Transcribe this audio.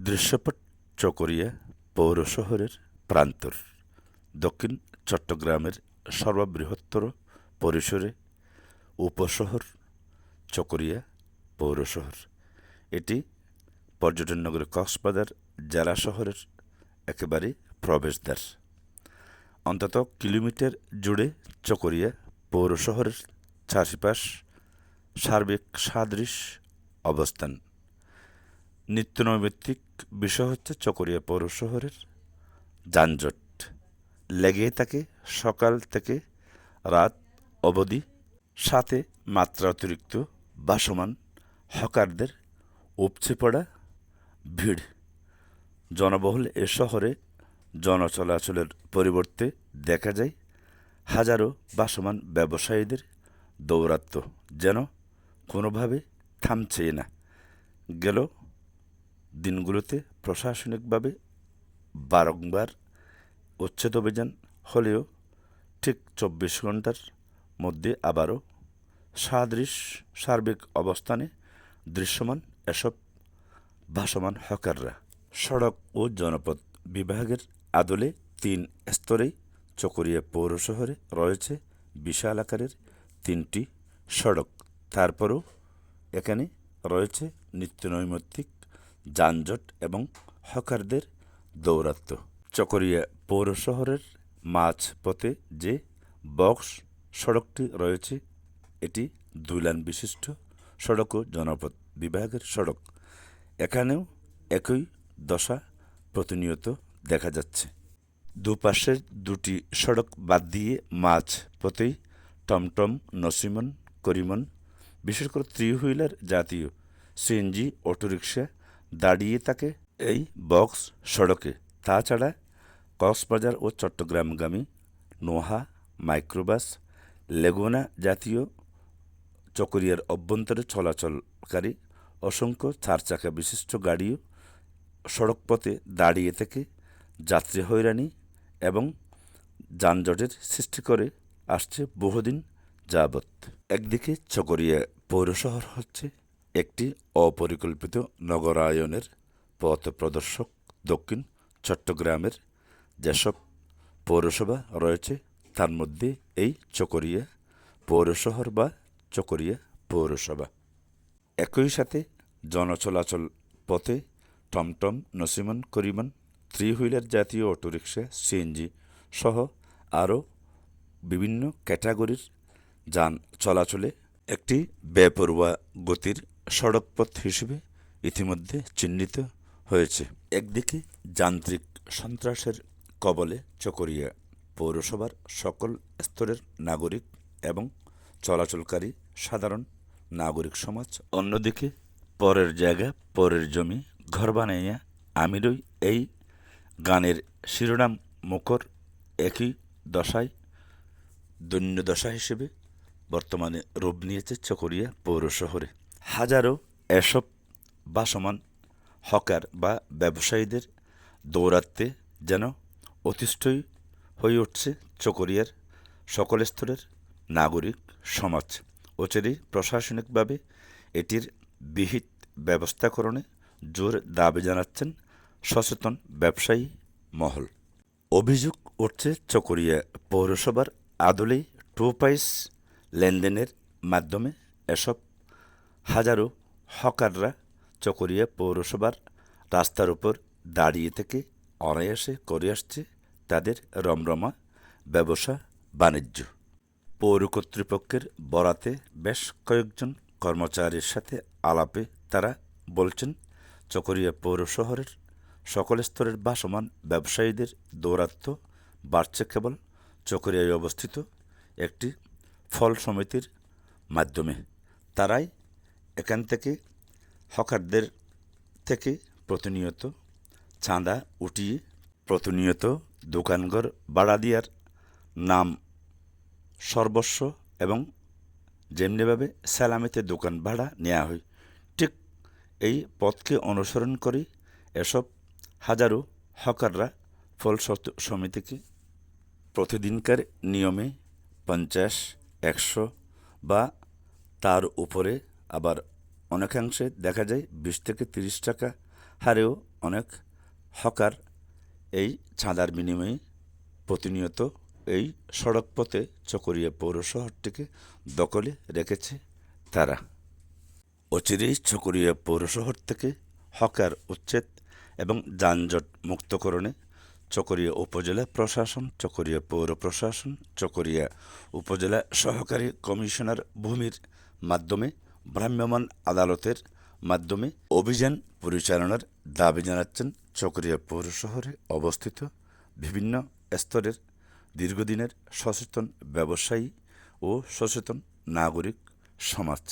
দৃশ্যপট চকরিয়া পৌর শহরের প্রান্তর, দক্ষিণ চট্টগ্রামের সর্ববৃহত্তর পরিসরে উপশহর চকরিয়া পৌর শহর। এটি পর্যটন নগরী কক্সবাজার জেলা শহরের একেবারে প্রবেশদ্বার। অন্তত কিলোমিটার জুড়ে চকরিয়া পৌর শহরের চারপাশ সার্বিক সাদৃশ্য অবস্থান। নিত্যনৈমিত্তিক বিষয় হচ্ছে চকরিয়া পৌর শহরের যানজট লেগে থাকে সকাল থেকে রাত অবধি, সাথে মাত্রা অতিরিক্ত ভাসমান হকারদের উপচে পড়া ভিড়। জনবহুল এ শহরে জনচলাচলের পরিবর্তে দেখা যায় হাজারো ভাসমান ব্যবসায়ীদের দৌরাত্ম্য যেন কোনোভাবে থামছেই না। গেল দিনগুলোতে প্রশাসনিকভাবে বারংবার উচ্ছেদ অভিযান হলেও ঠিক ২৪ ঘন্টার মধ্যে আবারও সার্বিক অবস্থানে দৃশ্যমান এসব ভাসমান হকাররা। সড়ক ও জনপথ বিভাগের আদলে ৩ স্তরেই চকরিয়া পৌর শহরে রয়েছে বিশাল আকারের ৩টি সড়ক। তারপরও এখানে রয়েছে নিত্যনৈমিত্তিক যানজট এবং হকারদের দৌরাত্ম্য। চকরিয়া পৌর শহরের মাঝপথে যে বক্স সড়কটি রয়েছে, এটি ২ লেন বিশিষ্ট সড়ক ও জনপথ বিভাগের সড়ক। এখানেও একই দশা প্রতিনিয়ত দেখা যাচ্ছে। দুপাশের দুটি সড়ক বাদ দিয়ে মাঝ পথেই টমটম, নসিমন, করিমন, বিশেষ করে 3 হুইলার জাতীয় সিএনজি অটোরিকশা দাঁড়িয়ে থাকে এই বক্স সড়কে। তাছাড়া কক্সবাজার ও চট্টগ্রামগামী নোহা, মাইক্রোবাস, লেগুনা জাতীয় চকরিয়ার অভ্যন্তরে চলাচলকারী অসংখ্য 4 চাকা বিশিষ্ট গাড়িও সড়কপথে দাঁড়িয়ে থেকে যাত্রী হয়রানি এবং যানজটের সৃষ্টি করে আসছে বহুদিন যাবৎ। একদিকে চকরিয়া পৌরশহর হচ্ছে একটি অপরিকল্পিত নগরায়নের পথ প্রদর্শক। দক্ষিণ চট্টগ্রামের যেসব পৌরসভা রয়েছে তার মধ্যে এই চকরিয়া পৌরশহর বা চকরিয়া পৌরসভা। একই সাথে জনচলাচল পথে টমটম, নসিমন, করিমন, 3 হুইলার জাতীয় অটোরিকশা, সিএনজি সহ আরও বিভিন্ন ক্যাটাগরির যান চলাচলে একটি বেপরোয়া গতির সড়কপথ হিসেবে ইতিমধ্যে চিহ্নিত হয়েছে। একদিকে যান্ত্রিক সন্ত্রাসের কবলে চকরিয়া পৌরসভার সকল স্তরের নাগরিক এবং চলাচলকারী সাধারণ নাগরিক সমাজ, অন্যদিকে পরের জায়গা পরের জমি ঘর বানাইয়া আমিরই এই গানের শিরোনাম মুখর একই দশায় দৈন্যদশা হিসেবে বর্তমানে রূপ নিয়েছে চকরিয়া পৌর শহরে। হাজারো এসব ভাসমান হকার বা ব্যবসায়ীদের দৌরাত্ম্যে যেন অতিষ্ঠই হয়ে উঠছে চকরিয়ার সকল স্তরের নাগরিক সমাজ। অচিরেই প্রশাসনিকভাবে এটির বিহিত ব্যবস্থাকরণে জোর দাবি জানাচ্ছেন সচেতন ব্যবসায়ী মহল। অভিযোগ উঠছে চকরিয়া পৌরসভার আদলেই টোপাইস লেনদেনের মাধ্যমে এসব হাজারো হকাররা চকরিয়া পৌরসভার রাস্তার উপর দাঁড়িয়ে থেকে অনায়াসে করে আসছে তাদের রমরমা ব্যবসা বাণিজ্য। পৌর কর্তৃপক্ষের বরাতে বেশ কয়েকজন কর্মচারীর সাথে আলাপে তারা বলছেন, চকরিয়া পৌর শহরের সকল স্তরের ভাসমান ব্যবসায়ীদের দৌরাত্ম্য বাড়ছে কেবল চকরিয়ায় অবস্থিত একটি ফল সমিতির মাধ্যমে। তারাই এখান থেকে হকারদের থেকে প্রতিনিয়ত চাঁদা উঠিয়ে প্রতিনিয়ত দোকানঘর ভাড়া দেওয়ার নাম সর্বস্ব এবং যেমনিভাবে সালামিতে দোকান ভাড়া নেওয়া হয়, ঠিক এই পথকে অনুসরণ করে এসব হাজারো হকাররা ফল সমিতিকে প্রতিদিনকার নিয়মে 50, 100 বা তার উপরে, আবার অনেকাংশে দেখা যায় 20 থেকে 30 টাকা হারেও অনেক হকার এই চাঁদার বিনিময়ে প্রতিনিয়ত এই সড়ক পথে চকরিয়া পৌর শহরটিকে দখলে রেখেছে তারা। অচিরেই চকরিয়া পৌর শহর থেকে হকার উচ্ছেদ এবং যানজট মুক্তকরণে চকরিয়া উপজেলা প্রশাসন, চকরিয়া পৌর প্রশাসন, চকরিয়া উপজেলা সহকারী কমিশনার ভূমির মাধ্যমে ভ্রাম্যমাণ আদালতের মাধ্যমে অভিযান পরিচালনার দাবি জানাচ্ছেন চকরিয়া পৌর শহরে অবস্থিত বিভিন্ন স্তরের দীর্ঘদিনের সচেতন ব্যবসায়ী ও সচেতন নাগরিক সমাজ।